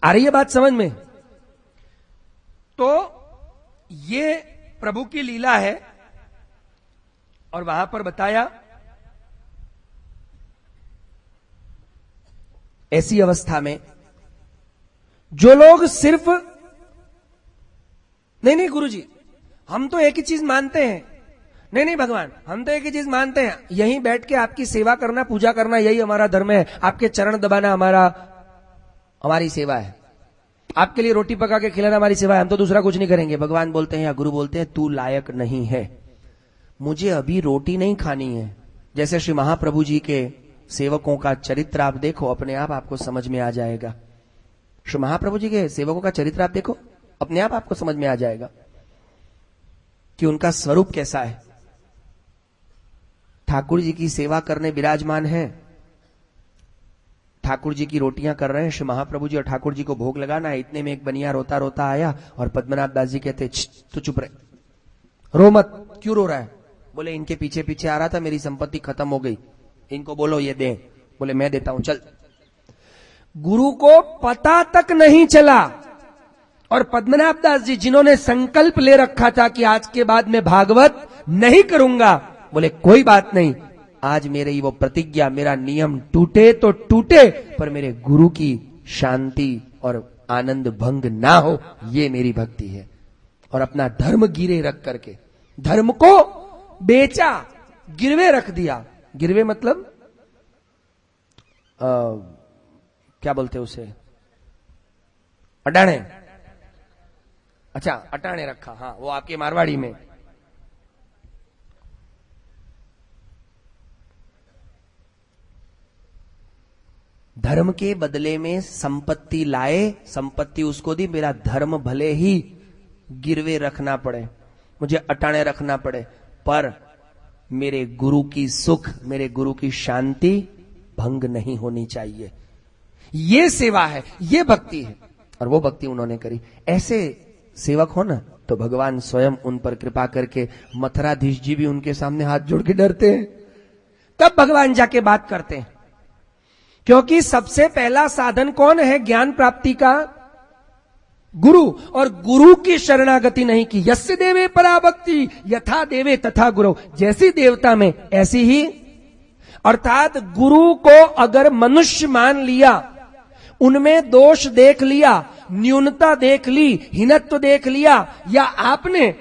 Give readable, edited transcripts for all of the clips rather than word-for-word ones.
आ रही है बात समझ में? तो ये प्रभु की लीला है। और वहां पर बताया ऐसी अवस्था में जो लोग सिर्फ नहीं गुरुजी, हम तो एक ही चीज मानते हैं, नहीं भगवान, हम तो एक ही चीज मानते हैं, यहीं बैठ के आपकी सेवा करना, पूजा करना, यही हमारा धर्म है, आपके चरण दबाना हमारी सेवा है, आपके लिए रोटी पका के खिलाना हमारी सेवा है, हम तो दूसरा कुछ नहीं करेंगे। भगवान बोलते हैं या गुरु बोलते हैं, तू लायक नहीं है, मुझे अभी रोटी नहीं खानी है। जैसे श्री महाप्रभु जी के सेवकों का चरित्र आप देखो, अपने आप आपको समझ में आ जाएगा। श्री महाप्रभु जी के सेवकों का चरित्र आप देखो, अपने आप आपको समझ में आ जाएगा कि उनका स्वरूप कैसा है। ठाकुर जी की सेवा करने विराजमान है, ठाकुर जी की रोटियां कर रहे हैं श्री महाप्रभु जी, और ठाकुर जी को भोग लगाना है। इतने में एक बनिया रोता रोता आया और पद्मनाभ दास जी कहते, तू चुप रहे, रो मत, क्यों रो रहा है? बोले इनके पीछे पीछे आ रहा था, मेरी संपत्ति खत्म हो गई, इनको बोलो ये दे। बोले मैं देता हूं, चल। गुरु को पता तक नहीं चला। और पद्मनाभ दास जी जिन्होंने संकल्प ले रखा था कि आज के बाद मैं भागवत नहीं करूंगा, बोले कोई बात नहीं, आज मेरी वो प्रतिज्ञा, मेरा नियम टूटे तो टूटे, पर मेरे गुरु की शांति और आनंद भंग ना हो, ये मेरी भक्ति है। और अपना धर्म गिरे रख करके, धर्म को बेचा, गिरवे रख दिया। गिरवे मतलब क्या बोलते उसे? अडाणे। अच्छा, अटाणे रखा, हाँ, वो आपके मारवाड़ी में। धर्म के बदले में संपत्ति लाए, संपत्ति उसको दी, मेरा धर्म भले ही गिरवे रखना पड़े, मुझे अटाणे रखना पड़े, पर मेरे गुरु की सुख, मेरे गुरु की शांति भंग नहीं होनी चाहिए। ये सेवा है, ये भक्ति है, और वो भक्ति उन्होंने करी। ऐसे सेवक हो ना तो भगवान स्वयं उन पर कृपा करके, मथुराधीश जी भी उनके सामने हाथ जोड़ के डरते हैं, तब भगवान जाके बात करते हैं। क्योंकि सबसे पहला साधन कौन है ज्ञान प्राप्ति का? गुरु। और गुरु की शरणागति नहीं की। यस्य देवे पराभक्ति यथा देवे तथा गुरु, जैसी देवता में ऐसी ही। अर्थात गुरु को अगर मनुष्य मान लिया, उनमें दोष देख लिया, न्यूनता देख ली, हीनत्व देख लिया, या आपने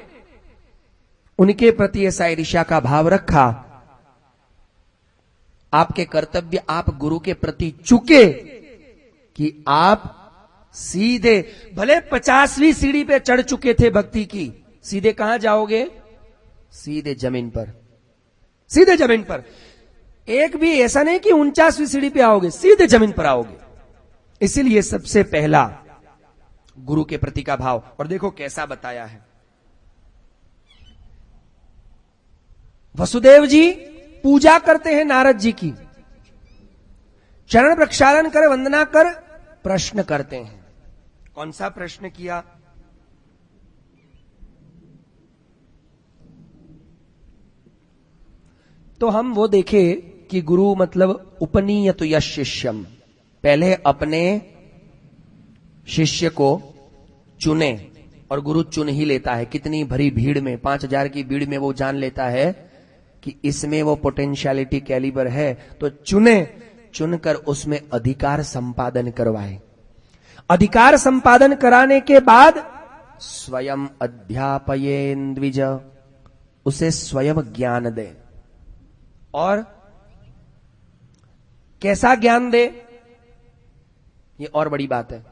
उनके प्रति ऐसा ईर्ष्या का भाव रखा, आपके कर्तव्य आप गुरु के प्रति चुके कि आप सीधे, भले 50वीं सीढ़ी पे चढ़ चुके थे भक्ति की, सीधे कहां जाओगे? सीधे जमीन पर, सीधे जमीन पर। एक भी ऐसा नहीं कि 49वीं सीढ़ी पे आओगे, सीधे जमीन पर आओगे। इसीलिए सबसे पहला गुरु के प्रति का भाव। और देखो कैसा बताया है। वसुदेव जी पूजा करते हैं नारद जी की, चरण प्रक्षालन कर, वंदना कर, प्रश्न करते हैं। कौन सा प्रश्न किया? तो हम वो देखे कि गुरु मतलब उपनीयतु यश शिष्यम, पहले अपने शिष्य को चुने, और गुरु चुन ही लेता है। कितनी भरी भीड़ में, 5000 की भीड़ में वो जान लेता है कि इसमें वो पोटेंशियलिटी कैलिबर है, तो चुनकर उसमें अधिकार संपादन करवाए। अधिकार संपादन कराने के बाद स्वयं अध्यापयेन द्विज, उसे स्वयं ज्ञान दे। और कैसा ज्ञान दे? ये और बड़ी बात है।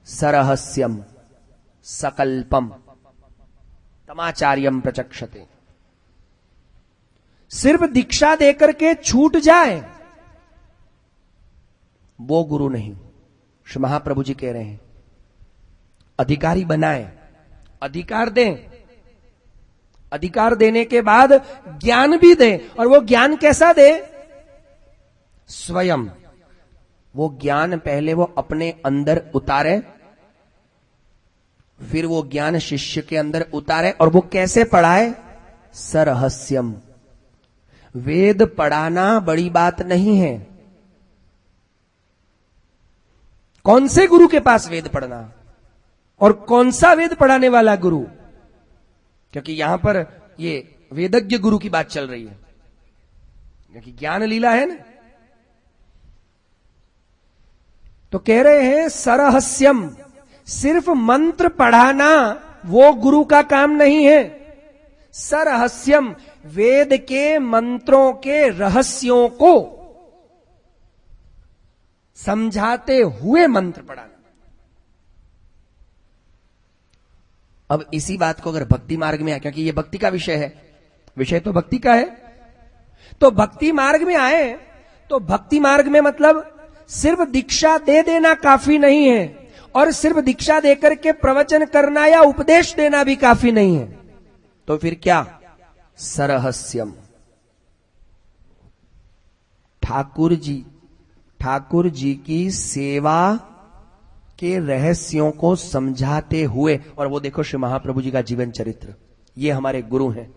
सरहस्यम सकल्पम तमाचार्यम प्रचक्षते। सिर्फ दीक्षा देकर के छूट जाए वो गुरु नहीं। श्री महाप्रभु जी कह रहे हैं अधिकारी बनाए, अधिकार दें, अधिकार देने के बाद ज्ञान भी दे। और वो ज्ञान कैसा दे? स्वयं वो ज्ञान पहले वो अपने अंदर उतारे, फिर वो ज्ञान शिष्य के अंदर उतारे। और वो कैसे पढ़ाए? सरहस्यम। वेद पढ़ाना बड़ी बात नहीं है। कौन से गुरु के पास वेद पढ़ना और कौन सा वेद पढ़ाने वाला गुरु, क्योंकि यहां पर ये वेदज्ञ गुरु की बात चल रही है, क्योंकि ज्ञान लीला है ना। तो कह रहे हैं सरहस्यम, सिर्फ मंत्र पढ़ाना वो गुरु का काम नहीं है। सरहस्यम, वेद के मंत्रों के रहस्यों को समझाते हुए मंत्र पढ़ाना। अब इसी बात को अगर भक्ति मार्ग में आए, क्योंकि ये भक्ति का विषय है, विषय तो भक्ति का है, तो भक्ति मार्ग में आए तो भक्ति मार्ग में मतलब सिर्फ दीक्षा दे देना काफी नहीं है, और सिर्फ दीक्षा देकर के प्रवचन करना या उपदेश देना भी काफी नहीं है। तो फिर क्या? सरहस्यम, ठाकुर जी की सेवा के रहस्यों को समझाते हुए। और वो देखो श्री महाप्रभु जी का जीवन चरित्र, ये हमारे गुरु हैं।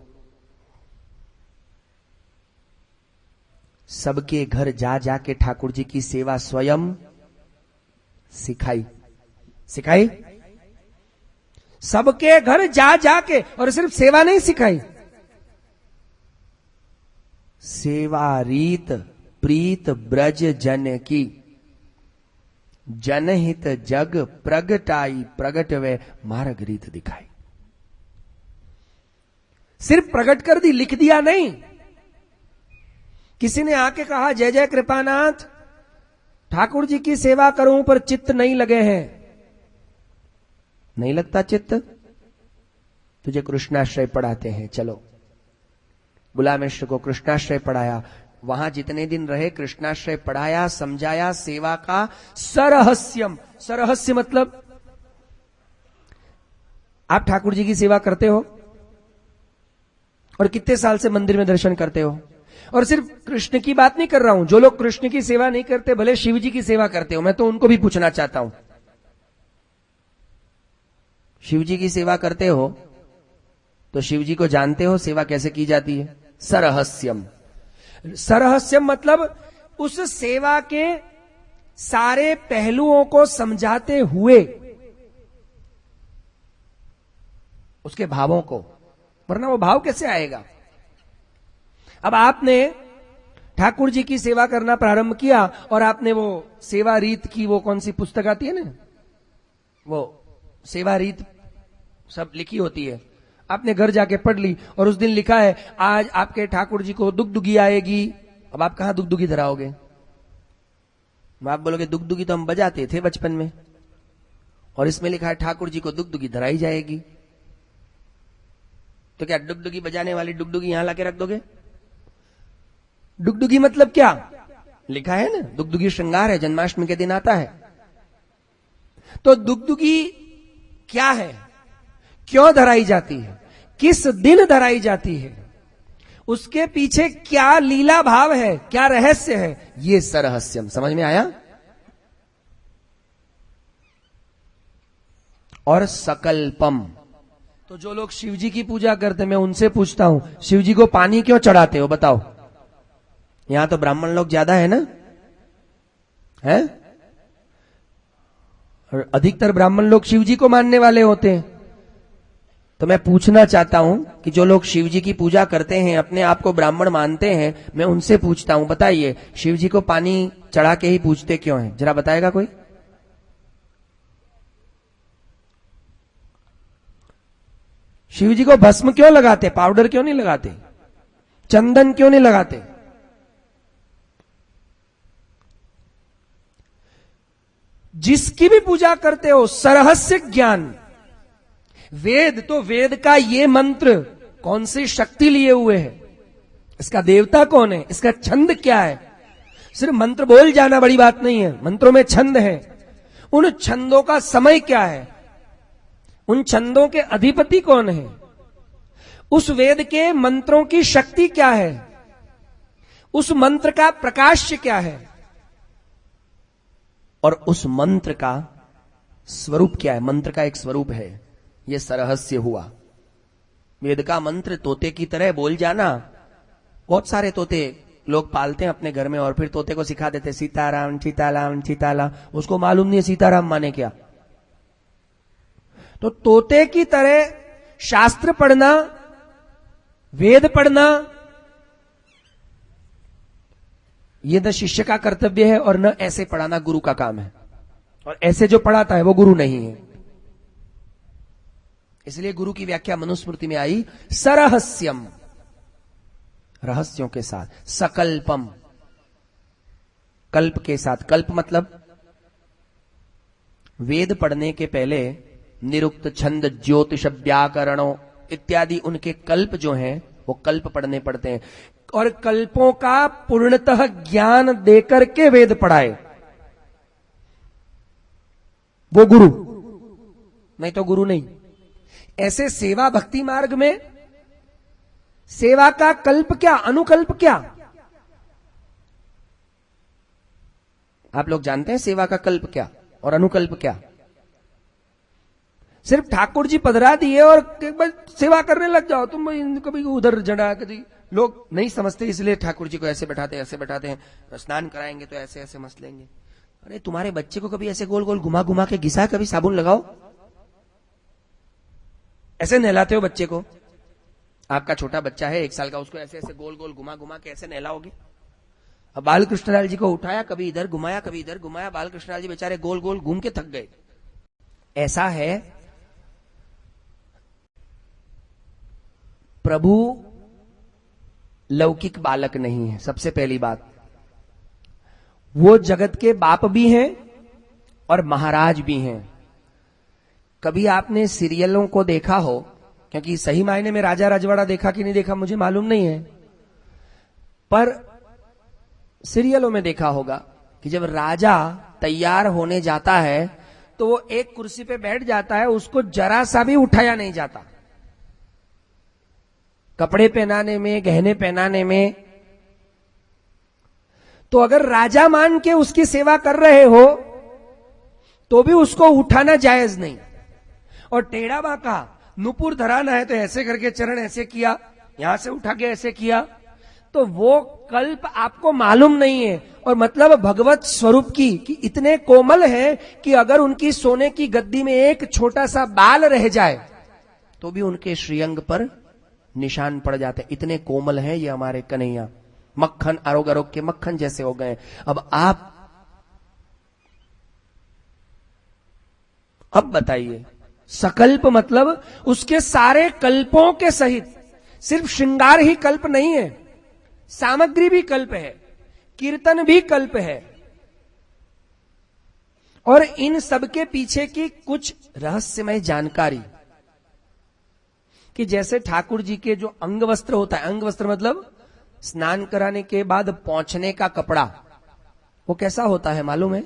सबके घर जा जाके ठाकुर जी की सेवा स्वयं सिखाई। सबके घर जा जाके, और सिर्फ सेवा नहीं सिखाई, सेवा रीत प्रीत ब्रज जन की, जनहित जग प्रगटाई, प्रगट वे मार्ग रीत दिखाई। सिर्फ प्रकट कर दी, लिख दिया नहीं। किसी ने आके कहा जय जय कृपानाथ, ठाकुर जी की सेवा करूं पर चित्त नहीं लगे हैं। नहीं लगता चित्त? तुझे कृष्णाश्रय पढ़ाते हैं, चलो। गुलाम मिश्र को कृष्णाश्रय पढ़ाया, वहां जितने दिन रहे कृष्णाश्रय पढ़ाया, समझाया, सेवा का सरहस्यम। सरहस्य मतलब आप ठाकुर जी की सेवा करते हो और कितने साल से मंदिर में दर्शन करते हो। और सिर्फ कृष्ण की बात नहीं कर रहा हूं, जो लोग कृष्ण की सेवा नहीं करते, भले शिव जी की सेवा करते हो, मैं तो उनको भी पूछना चाहता हूं। शिव जी की सेवा करते हो तो शिव जी को जानते हो, सेवा कैसे की जाती है? सरहस्यम। सरहस्यम मतलब उस सेवा के सारे पहलुओं को समझाते हुए उसके भावों को, वरना वो भाव कैसे आएगा? अब आपने ठाकुर जी की सेवा करना प्रारंभ किया और आपने वो सेवा रीत की, वो कौन सी पुस्तक आती है ना, वो सेवा रीत सब लिखी होती है, आपने घर जाके पढ़ ली और उस दिन लिखा है आज आपके ठाकुर जी को दुगदुगी आएगी। अब आप कहां दुगदुगी धराओगे? आप बोलोगे दुगदुगी तो हम बजाते थे बचपन में, और इसमें लिखा है ठाकुर जी को दुगदुगी धराई जाएगी। तो क्या डुगडुगी बजाने वाली डुगडुगी यहां लाके रख दोगे? डुगडुगी मतलब क्या? लिखा है ना, दुगदुगी श्रृंगार है, जन्माष्टमी के दिन आता है। तो दुगदुगी क्या है, क्यों धराई जाती है, किस दिन धराई जाती है, उसके पीछे क्या लीला भाव है, क्या रहस्य है, ये सरहस्यम। समझ में आया? और सकल्पम, तो जो लोग शिव जी की पूजा करते, मैं उनसे पूछता हूं शिव जी को पानी क्यों चढ़ाते हो, बताओ। यहां तो ब्राह्मण लोग ज्यादा है ना, है? और अधिकतर ब्राह्मण लोग शिव जी को मानने वाले होते हैं। तो मैं पूछना चाहता हूं कि जो लोग शिव जी की पूजा करते हैं, अपने आप को ब्राह्मण मानते हैं, मैं उनसे पूछता हूं, बताइए शिव जी को पानी चढ़ा के ही पूछते क्यों हैं? जरा बताएगा कोई? शिव जी को भस्म क्यों लगाते, पाउडर क्यों नहीं लगाते, चंदन क्यों नहीं लगाते? जिसकी भी पूजा करते हो, सरहस्य ज्ञान, वेद, तो वेद का ये मंत्र कौन सी शक्ति लिए हुए है, इसका देवता कौन है, इसका छंद क्या है? सिर्फ मंत्र बोल जाना बड़ी बात नहीं है, मंत्रों में छंद है। उन छंदों का समय क्या है, उन छंदों के अधिपति कौन है, उस वेद के मंत्रों की शक्ति क्या है, उस मंत्र का प्रकाश क्या है, और उस मंत्र का स्वरूप क्या है। मंत्र का एक स्वरूप है, यह सरहस्य हुआ। वेद का मंत्र तोते की तरह बोल जाना, बहुत सारे तोते लोग पालते हैं अपने घर में और फिर तोते को सिखा देते सीताराम सीताराम सीताराम, उसको मालूम नहीं है सीताराम माने क्या। तो तोते की तरह शास्त्र पढ़ना, वेद पढ़ना, यह न शिष्य का कर्तव्य है और न ऐसे पढ़ाना गुरु का काम है, और ऐसे जो पढ़ाता है वो गुरु नहीं है। इसलिए गुरु की व्याख्या मनुस्मृति में आई सरहस्यम, रहस्यों के साथ, सकल्पम, कल्प के साथ। कल्प मतलब वेद पढ़ने के पहले निरुक्त, छंद, ज्योतिष, व्याकरणों इत्यादि उनके कल्प जो हैं वो कल्प पढ़ने पड़ते हैं, और कल्पों का पूर्णतः ज्ञान देकर के वेद पढ़ाए वो गुरु, नहीं तो गुरु नहीं। ऐसे सेवा भक्ति मार्ग में सेवा का कल्प क्या, अनुकल्प क्या? आप लोग जानते हैं सेवा का कल्प क्या और अनुकल्प क्या? सिर्फ ठाकुर जी पधरा दिए और सेवा करने लग जाओ तुम, कभी उधर जड़ा, कभी लोग नहीं समझते इसलिए ठाकुर जी को ऐसे बैठाते हैं, ऐसे बैठाते हैं, स्नान कराएंगे तो ऐसे ऐसे मस लेंगे। अरे तुम्हारे बच्चे को कभी ऐसे गोल गोल घुमा घुमा के घिसा, कभी साबुन लगाओ, ऐसे नहलाते हो बच्चे को? आपका छोटा बच्चा है 1 साल का, उसको ऐसे ऐसे गोल गोल घुमा घुमा के ऐसे नहलाओगे? अब बालकृष्णलाल जी को उठाया, कभी इधर घुमाया कभी इधर घुमाया, बालकृष्णलाल जी बेचारे गोल गोल घूम के थक गए। ऐसा है प्रभु लौकिक बालक नहीं है। सबसे पहली बात, वो जगत के बाप भी हैं और महाराज भी हैं। कभी आपने सीरियलों को देखा हो, क्योंकि सही मायने में राजा रजवाड़ा देखा कि नहीं देखा मुझे मालूम नहीं है, पर सीरियलों में देखा होगा कि जब राजा तैयार होने जाता है तो वो एक कुर्सी पे बैठ जाता है, उसको जरा सा भी उठाया नहीं जाता। कपड़े पहनाने में, गहने पहनाने में, तो अगर राजा मान के उसकी सेवा कर रहे हो तो भी उसको उठाना जायज नहीं। और टेढ़ा बाका नुपुर धराना है तो ऐसे करके चरण ऐसे किया, यहां से उठा के ऐसे किया, तो वो कल्प आपको मालूम नहीं है। और मतलब भगवत स्वरूप की कि इतने कोमल है कि अगर उनकी सोने की गद्दी में एक छोटा सा बाल रह जाए तो भी उनके श्रीअंग पर निशान पड़ जाते, इतने कोमल हैं ये हमारे कन्हैया। मक्खन आरोग आरोग के मक्खन जैसे हो गए। अब बताइए, सकल्प मतलब उसके सारे कल्पों के सहित, सिर्फ श्रृंगार ही कल्प नहीं है, सामग्री भी कल्प है, कीर्तन भी कल्प है, और इन सबके पीछे की कुछ रहस्यमय जानकारी, कि जैसे ठाकुर जी के जो अंग वस्त्र होता है, अंग वस्त्र मतलब स्नान कराने के बाद पहुंचने का कपड़ा, वो कैसा होता है मालूम है?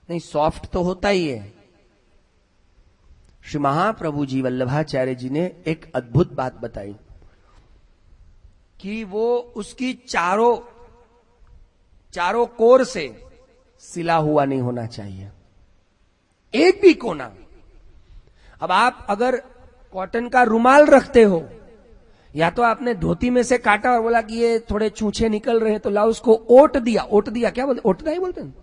नहीं, सॉफ्ट तो होता ही है। श्री महाप्रभु जी वल्लभाचार्य जी ने एक अद्भुत बात बताई कि वो उसकी चारों कोर से सिला हुआ नहीं होना चाहिए, एक भी कोना। अब आप अगर कॉटन का रुमाल रखते हो, या तो आपने धोती में से काटा और बोला कि ये थोड़े छूछे निकल रहे हैं तो ला उसको ओट दिया, क्या बोलते, ओटना ही बोलते हैं,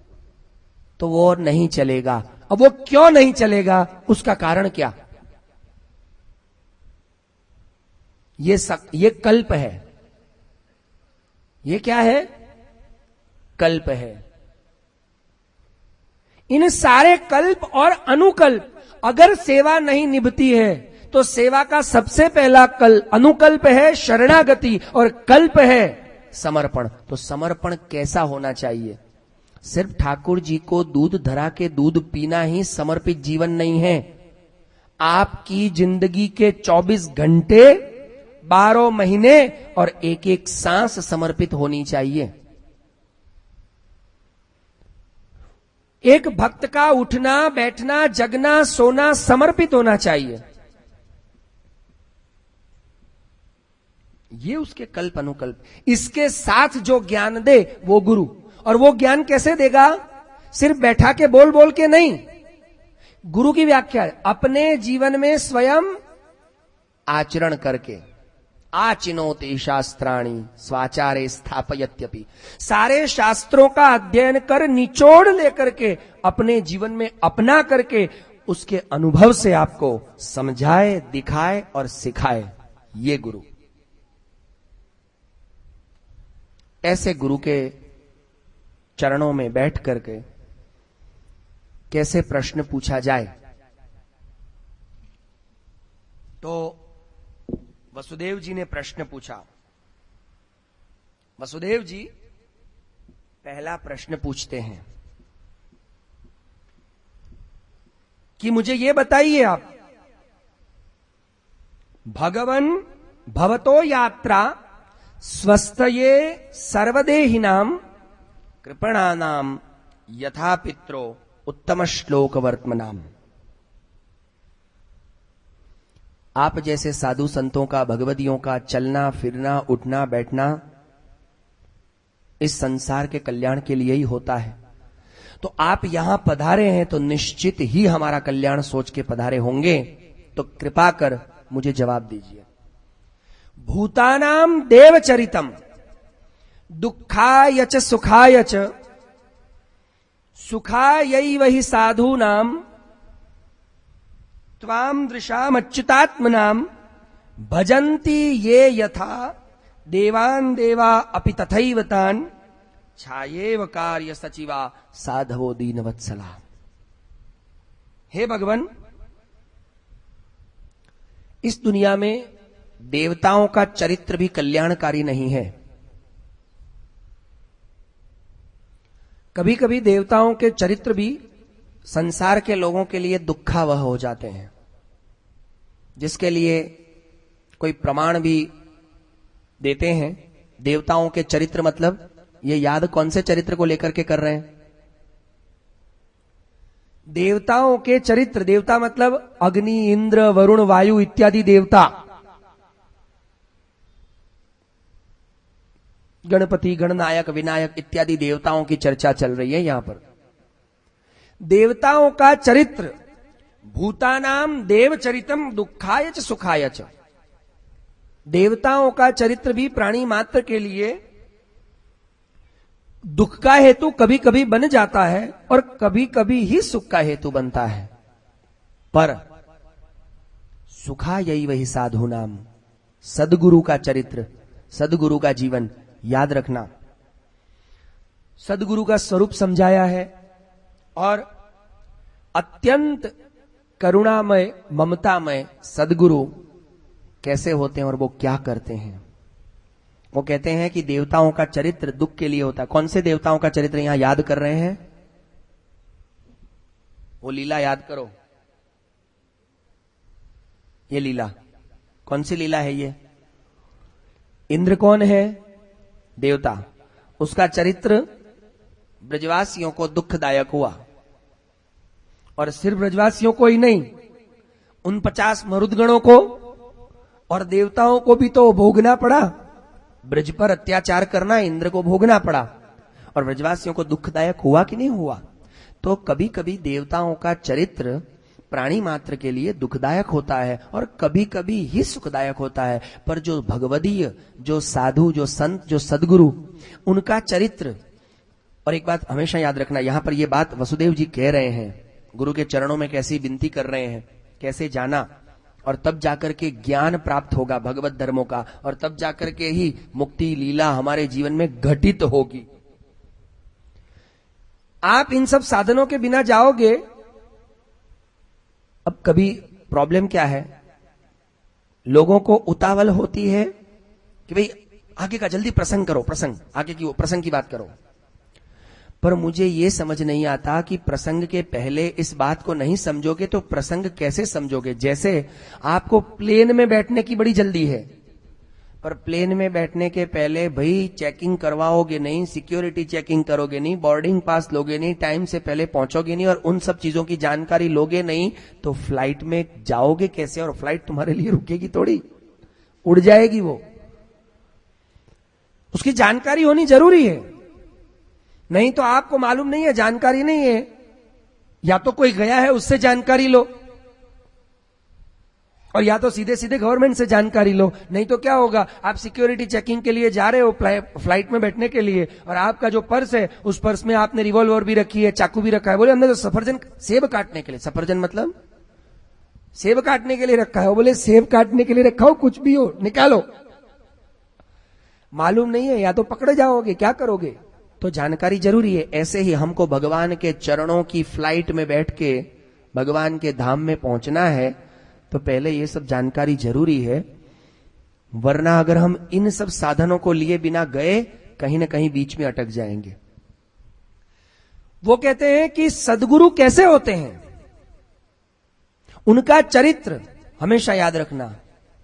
तो वो नहीं चलेगा। अब वो क्यों नहीं चलेगा, उसका कारण क्या? ये कल्प है। ये क्या है? कल्प है। इन सारे कल्प और अनुकल्प, अगर सेवा नहीं निभती है तो सेवा का सबसे पहला अनुकल्प है शरणागति, और कल्प है समर्पण। तो समर्पण कैसा होना चाहिए? सिर्फ ठाकुर जी को दूध धरा के दूध पीना ही समर्पित जीवन नहीं है। आपकी जिंदगी के 24 घंटे, 12 महीने और एक एक सांस समर्पित होनी चाहिए। एक भक्त का उठना, बैठना, जगना, सोना समर्पित होना चाहिए। ये उसके कल्प अनुकल्प। इसके साथ जो ज्ञान दे वो गुरु। और वो ज्ञान कैसे देगा? सिर्फ बैठा के बोल बोल के नहीं। गुरु की व्याख्या है, अपने जीवन में स्वयं आचरण करके, आचिनोति शास्त्राणि स्वाचारे स्थापयत्यपि, सारे शास्त्रों का अध्ययन कर निचोड़ लेकर के अपने जीवन में अपना करके उसके अनुभव से आपको समझाए, दिखाए और सिखाए, ये गुरु। ऐसे गुरु के चरणों में बैठ करके कैसे प्रश्न पूछा जाए? तो वसुदेव जी ने प्रश्न पूछा। वसुदेव जी पहला प्रश्न पूछते हैं कि मुझे ये बताइए आप, भगवन भवतो यात्रा स्वस्थये सर्वदेहिनाम कृपणानाम यथा पित्रो उत्तम श्लोक वर्तमनाम। आप जैसे साधु संतों का, भगवदियों का चलना फिरना, उठना बैठना इस संसार के कल्याण के लिए ही होता है। तो आप यहां पधारे हैं तो निश्चित ही हमारा कल्याण सोच के पधारे होंगे। तो कृपा कर मुझे जवाब दीजिए। भूतानाम देवचरितम दुखाय च सुखाय च सुखायैव हि साधूनाम त्वाम दृशामच्युतात्मनाम भजन्ति ये यथा देवान देवा अपि तथैव तान छायेव कार्य सचिवा साधवो दीनवत्सला। हे भगवान, इस दुनिया में देवताओं का चरित्र भी कल्याणकारी नहीं है। कभी कभी देवताओं के चरित्र भी संसार के लोगों के लिए दुखावह हो जाते हैं, जिसके लिए कोई प्रमाण भी देते हैं। देवताओं के चरित्र मतलब ये याद कौन से चरित्र को लेकर के कर रहे हैं? देवताओं के चरित्र, देवता मतलब अग्नि, इंद्र, वरुण, वायु इत्यादि देवता, गणपति, गणनायक, विनायक इत्यादि देवताओं की चर्चा चल रही है यहां पर। देवताओं का चरित्र, भूतानाम देवचरितम दुखाय च सुखाय च, देवताओं का चरित्र भी प्राणी मात्र के लिए दुख का हेतु कभी कभी बन जाता है और कभी कभी ही सुख का हेतु बनता है। पर सुखायैव हि साधूनाम, सदगुरु का चरित्र, सदगुरु का जीवन याद रखना। सदगुरु का स्वरूप समझाया है और अत्यंत करुणामय, ममतामय सदगुरु कैसे होते हैं और वो क्या करते हैं। वो कहते हैं कि देवताओं का चरित्र दुख के लिए होता है। कौन से देवताओं का चरित्र यहां याद कर रहे हैं? वो लीला याद करो। ये लीला कौन सी लीला है? ये इंद्र कौन है? देवता। उसका चरित्र ब्रजवासियों को दुखदायक हुआ, और सिर्फ ब्रजवासियों को ही नहीं, उन 50 मरुदगणों को और देवताओं को भी तो भोगना पड़ा। ब्रज पर अत्याचार करना इंद्र को भोगना पड़ा, और ब्रजवासियों को दुखदायक हुआ कि नहीं हुआ? तो कभी कभी देवताओं का चरित्र प्राणी मात्र के लिए दुखदायक होता है और कभी कभी ही सुखदायक होता है। पर जो भगवदीय, जो साधु, जो संत, जो सदगुरु, उनका चरित्र। और एक बात हमेशा याद रखना, यहां पर यह बात वसुदेव जी कह रहे हैं, गुरु के चरणों में कैसी विनती कर रहे हैं, कैसे जाना, और तब जाकर के ज्ञान प्राप्त होगा भगवत धर्मों का, और तब जाकर के ही मुक्ति लीला हमारे जीवन में घटित होगी। आप इन सब साधनों के बिना जाओगे। अब कभी प्रॉब्लम क्या है, लोगों को उतावल होती है कि भाई आगे का जल्दी प्रसंग करो, प्रसंग आगे की, प्रसंग की बात करो। पर मुझे यह समझ नहीं आता कि प्रसंग के पहले इस बात को नहीं समझोगे तो प्रसंग कैसे समझोगे। जैसे आपको प्लेन में बैठने की बड़ी जल्दी है, पर प्लेन में बैठने के पहले भाई चेकिंग करवाओगे नहीं, सिक्योरिटी चेकिंग करोगे नहीं, बोर्डिंग पास लोगे नहीं, टाइम से पहले पहुंचोगे नहीं, और उन सब चीजों की जानकारी लोगे नहीं, तो फ्लाइट में जाओगे कैसे? और फ्लाइट तुम्हारे लिए रुकेगी थोड़ी, उड़ जाएगी वो। उसकी जानकारी होनी जरूरी है, नहीं तो आपको मालूम नहीं है, जानकारी नहीं है, या तो कोई गया है उससे जानकारी लो। और या तो सीधे सीधे गवर्नमेंट से जानकारी लो, नहीं तो क्या होगा, आप सिक्योरिटी चेकिंग के लिए जा रहे हो फ्लाइट में बैठने के लिए, और आपका जो पर्स है उस पर्स में आपने रिवॉल्वर भी रखी है, चाकू भी रखा है। बोले हमने तो सफरजन सेब काटने के लिए, सफरजन मतलब सेब काटने के लिए रखा है। वो बोले सेब काटने के लिए रखा हो, कुछ भी हो निकालो। मालूम नहीं है, या तो पकड़े जाओगे, क्या करोगे? तो जानकारी जरूरी है। ऐसे ही हमको भगवान के चरणों की फ्लाइट में बैठ के भगवान के धाम में पहुंचना है, तो पहले ये सब जानकारी जरूरी है। वरना अगर हम इन सब साधनों को लिए बिना गए, कहीं ना कहीं बीच में अटक जाएंगे। वो कहते हैं कि सदगुरु कैसे होते हैं, उनका चरित्र हमेशा याद रखना।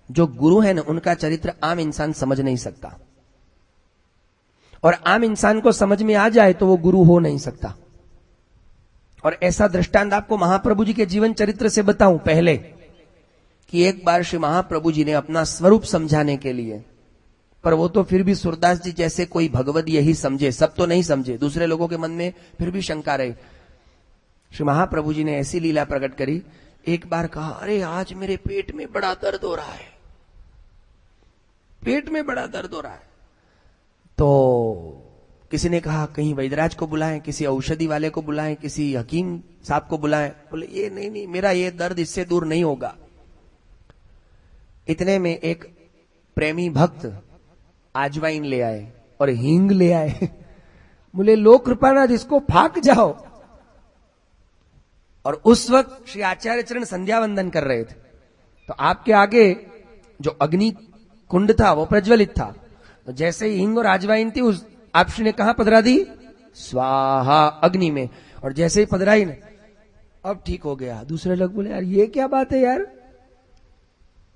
जो गुरु है ना, उनका चरित्र आम इंसान समझ नहीं सकता, और आम इंसान को समझ में आ जाए तो वो गुरु हो नहीं सकता। और ऐसा दृष्टांत आपको महाप्रभु जी के जीवन चरित्र से बताऊं पहले, कि एक बार श्री महाप्रभु जी ने अपना स्वरूप समझाने के लिए, पर वो तो फिर भी सूरदास जी जैसे कोई भगवद यही समझे, सब तो नहीं समझे, दूसरे लोगों के मन में फिर भी शंका रही। श्री महाप्रभु जी ने ऐसी लीला प्रकट करी, एक बार कहा, अरे आज मेरे पेट में बड़ा दर्द हो रहा है, पेट में बड़ा दर्द हो रहा है। तो किसी ने कहा कहीं वैद्यराज को बुलाएं, किसी औषधि वाले को बुलाएं, किसी हकीम साहब को बुलाएं। बोले ये नहीं, मेरा ये दर्द इससे दूर नहीं होगा। इतने में एक प्रेमी भक्त आजवाइन ले आए और हींग ले आए। बोले लो कृपानाथ, इसको फाक जाओ। और उस वक्त श्री आचार्य चरण संध्या वंदन कर रहे थे, तो आपके आगे जो अग्नि कुंड था वो प्रज्वलित था। तो जैसे ही हींग और आजवाइन थी, उस आप श्री ने कहां पधरा दी? स्वाहा, अग्नि में। और जैसे ही पधराई ने, अब ठीक हो गया। दूसरे लोग बोले यार ये क्या बात है यार,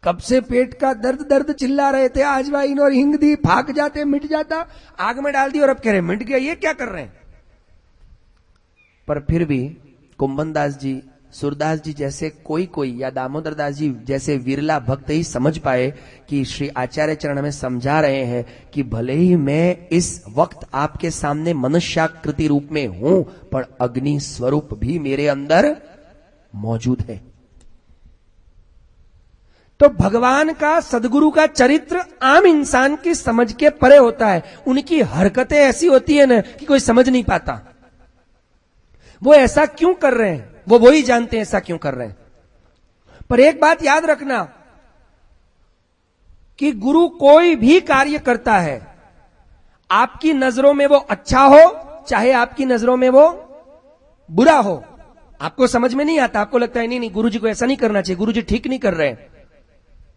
कब से पेट का दर्द दर्द चिल्ला रहे थे, आजवाइन और हींग दी, भाग जाते, मिट जाता, आग में डाल दी और अब कह रहे मिट गया, ये क्या कर रहे हैं? पर फिर भी कुंभन दास जी, सूरदास जी जैसे कोई या दामोदर दास जी जैसे विरला भक्त ही समझ पाए कि श्री आचार्य चरण हमें समझा रहे हैं कि भले ही मैं इस वक्त आपके सामने मनुष्याकृति रूप में हूं, पर अग्नि स्वरूप भी मेरे अंदर मौजूद है। तो भगवान का, सदगुरु का चरित्र आम इंसान की समझ के परे होता है। उनकी हरकतें ऐसी होती है ना कि कोई समझ नहीं पाता वो ऐसा क्यों कर रहे हैं, वो वही जानते हैं ऐसा क्यों कर रहे हैं। पर एक बात याद रखना कि गुरु कोई भी कार्य करता है, आपकी नजरों में वो अच्छा हो चाहे आपकी नजरों में वो बुरा हो। आपको समझ में नहीं आता, आपको लगता है नहीं गुरु जी को ऐसा नहीं करना चाहिए, गुरु जी ठीक नहीं कर रहे हैं।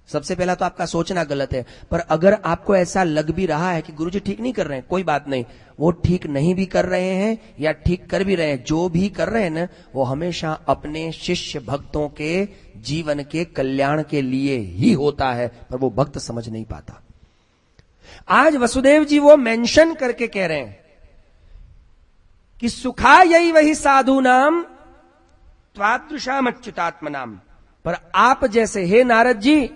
सबसे पहला तो आपका सोचना गलत है। पर अगर आपको ऐसा लग भी रहा है कि गुरुजी ठीक नहीं कर रहे हैं, कोई बात नहीं, वो ठीक नहीं भी कर रहे हैं या ठीक कर भी रहे हैं, जो भी कर रहे हैं ना, वो हमेशा अपने शिष्य भक्तों के जीवन के कल्याण के लिए ही होता है, पर वो भक्त समझ नहीं पाता। आज वसुदेव जी वो मेंशन करके कह रहे हैं कि सुखा यही वही साधु नाम त्वादृशाम अच्युतात्म नाम। पर आप जैसे, हे नारद जी,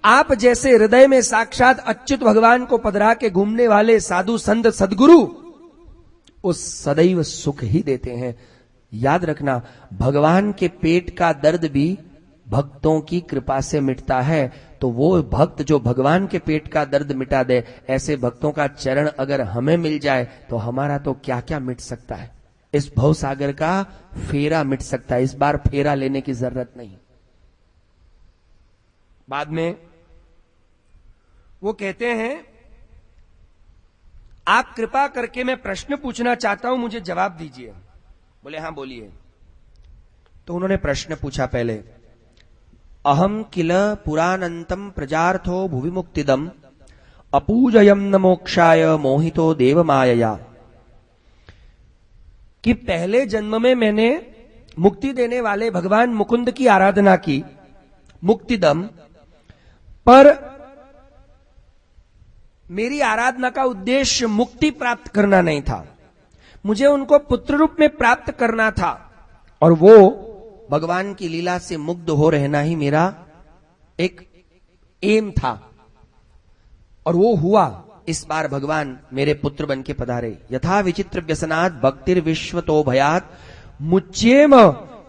आप जैसे हृदय में साक्षात अच्युत भगवान को पधरा के घूमने वाले साधु संत सदगुरु उस सदैव सुख ही देते हैं। याद रखना, भगवान के पेट का दर्द भी भक्तों की कृपा से मिटता है। तो वो भक्त जो भगवान के पेट का दर्द मिटा दे, ऐसे भक्तों का चरण अगर हमें मिल जाए तो हमारा तो क्या क्या मिट सकता है। इस भवसागर का फेरा मिट सकता है। इस बार फेरा लेने की जरूरत नहीं। बाद में वो कहते हैं, आप कृपा करके मैं प्रश्न पूछना चाहता हूं, मुझे जवाब दीजिए। बोले हाँ बोलिए। तो उन्होंने प्रश्न पूछा पहले, अहम किल पुरानंतम प्रजार्थो भुवि मुक्तिदम अपूजयम न मोक्षाय मोहितो देव मायया। कि पहले जन्म में मैंने मुक्ति देने वाले भगवान मुकुंद की आराधना की, मुक्तिदम, पर मेरी आराधना का उद्देश्य मुक्ति प्राप्त करना नहीं था, मुझे उनको पुत्र रूप में प्राप्त करना था, और वो भगवान की लीला से मुग्ध हो रहना ही मेरा एक एम था, और वो हुआ। इस बार भगवान मेरे पुत्र बन के पधारे। यथा विचित्र व्यसनात् भक्तिर विश्वतो भयात् मुच्येम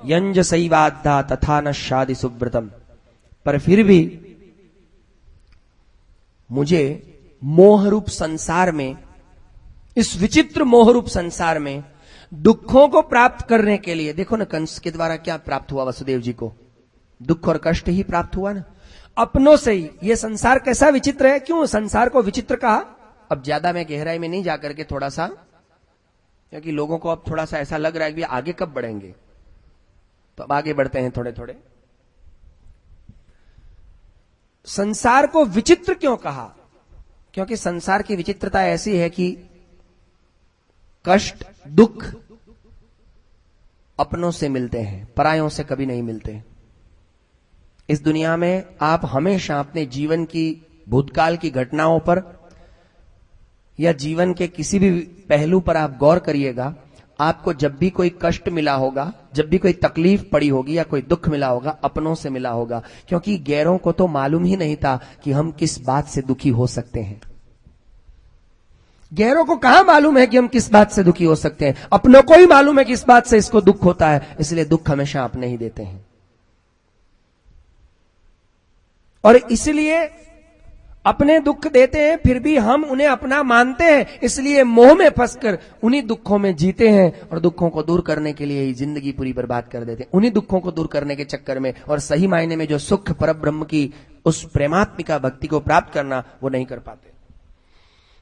यंज सैवाद्धा तथा न शादि सुव्रतम। पर फिर भी मुझे मोहरूप संसार में, इस विचित्र मोहरूप संसार में दुखों को प्राप्त करने के लिए, देखो ना कंस के द्वारा क्या प्राप्त हुआ वसुदेव जी को, दुख और कष्ट ही प्राप्त हुआ ना, अपनों से ही। ये संसार कैसा विचित्र है, क्यों संसार को विचित्र कहा? अब ज्यादा मैं गहराई में नहीं जाकर के थोड़ा सा, क्योंकि लोगों को अब थोड़ा सा ऐसा लग रहा है कि आगे कब बढ़ेंगे, तो अब आगे बढ़ते हैं थोड़े थोड़े। संसार को विचित्र क्यों कहा? क्योंकि संसार की विचित्रता ऐसी है कि कष्ट, दुख अपनों से मिलते हैं, परायों से कभी नहीं मिलते। इस दुनिया में आप हमेशा अपने जीवन की, भूतकाल की घटनाओं पर या जीवन के किसी भी पहलू पर आप गौर करिएगा, आपको जब भी कोई कष्ट मिला होगा, जब भी कोई तकलीफ पड़ी होगी या कोई दुख मिला होगा, अपनों से मिला होगा। क्योंकि गैरों को तो मालूम ही नहीं था कि हम किस बात से दुखी हो सकते हैं। गैरों को कहां मालूम है कि हम किस बात से दुखी हो सकते हैं, अपनों को ही मालूम है किस बात से इसको दुख होता है, इसलिए दुख हमेशा अपने ही देते हैं। और इसलिए अपने दुख देते हैं, फिर भी हम उन्हें अपना मानते हैं, इसलिए मोह में फंसकर उन्हीं दुखों में जीते हैं और दुखों को दूर करने के लिए ही जिंदगी पूरी बर्बाद कर देते हैं, उन्हीं दुखों को दूर करने के चक्कर में। और सही मायने में जो सुख परब्रह्म की, उस प्रेमात्मिका भक्ति को प्राप्त करना, वो नहीं कर पाते।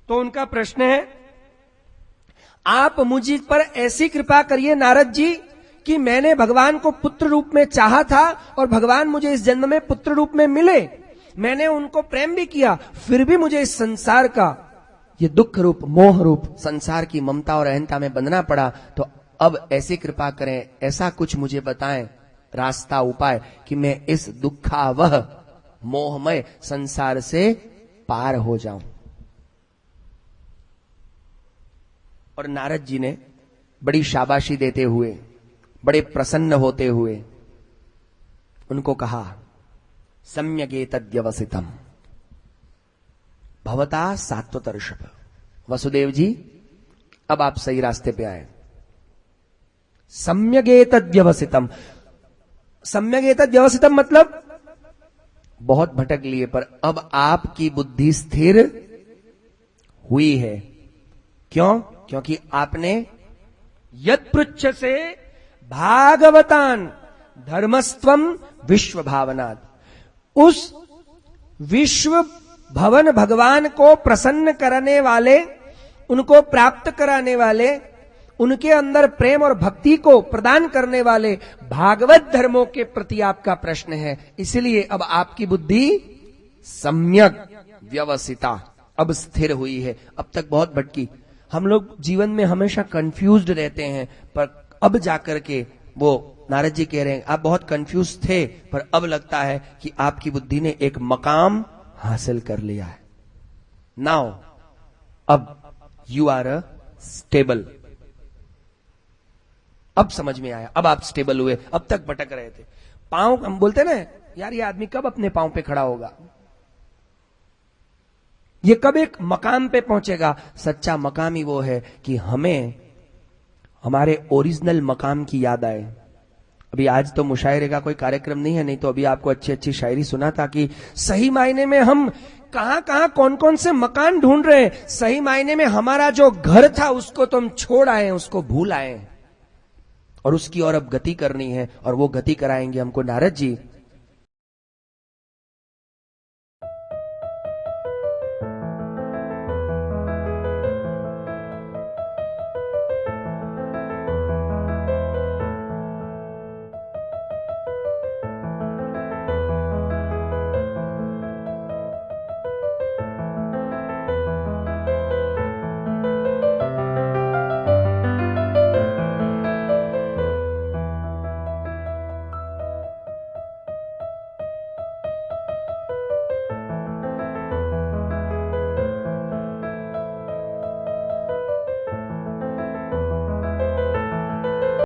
तो उनका प्रश्न है, आप मुझ पर ऐसी कृपा करिए नारद जी कि मैंने भगवान को पुत्र रूप में चाहा था और भगवान मुझे इस जन्म में पुत्र रूप में मिले, मैंने उनको प्रेम भी किया, फिर भी मुझे इस संसार का, ये दुख रूप, मोह रूप संसार की ममता और अहंता में बंधना पड़ा। तो अब ऐसी कृपा करें, ऐसा कुछ मुझे बताएं रास्ता, उपाय, कि मैं इस दुखावह मोहमय संसार से पार हो जाऊं। और नारद जी ने बड़ी शाबाशी देते हुए, बड़े प्रसन्न होते हुए उनको कहा, सम्यगेतद्व्यवसितम् भवता सात्वतर्षभ। वसुदेव जी, अब आप सही रास्ते पे आए। सम्यगेतद्व्यवसितम्, सम्यगेतद्व्यवसितम् मतलब बहुत भटक लिए, पर अब आपकी बुद्धि स्थिर हुई है। क्यों? क्योंकि आपने यत्पृच्छ से भागवतान धर्मस्त्वम विश्व भावनात्, उस विश्व भवन भगवान को प्रसन्न करने वाले, उनको प्राप्त कराने वाले, उनके अंदर प्रेम और भक्ति को प्रदान करने वाले भागवत धर्मों के प्रति आपका प्रश्न है। इसलिए अब आपकी बुद्धि सम्यक व्यवसिता, अब स्थिर हुई है। अब तक बहुत भटकी। हम लोग जीवन में हमेशा कंफ्यूज्ड रहते हैं, पर अब जाकर के वो नारद जी कह रहे हैं, आप बहुत कंफ्यूज थे, पर अब लगता है कि आपकी बुद्धि ने एक मकाम हासिल कर लिया है। नाउ अब यू आर अ स्टेबल। अब समझ में आया, अब आप स्टेबल हुए, अब तक भटक रहे थे। पांव, हम बोलते ना यार, ये आदमी कब अपने पांव पे खड़ा होगा, ये कब एक मकाम पे पहुंचेगा। सच्चा मकाम ही वो है कि हमें हमारे ओरिजिनल मकाम की याद आए। अभी आज तो मुशायरे का कोई कार्यक्रम नहीं है, नहीं तो अभी आपको अच्छी अच्छी शायरी सुना था कि सही मायने में हम कहां कहां कौन कौन से मकान ढूंढ रहे हैं। सही मायने में हमारा जो घर था उसको तो हम छोड़ आए, उसको भूल आए, और उसकी और अब गति करनी है, और वो गति कराएंगे हमको नारद जी।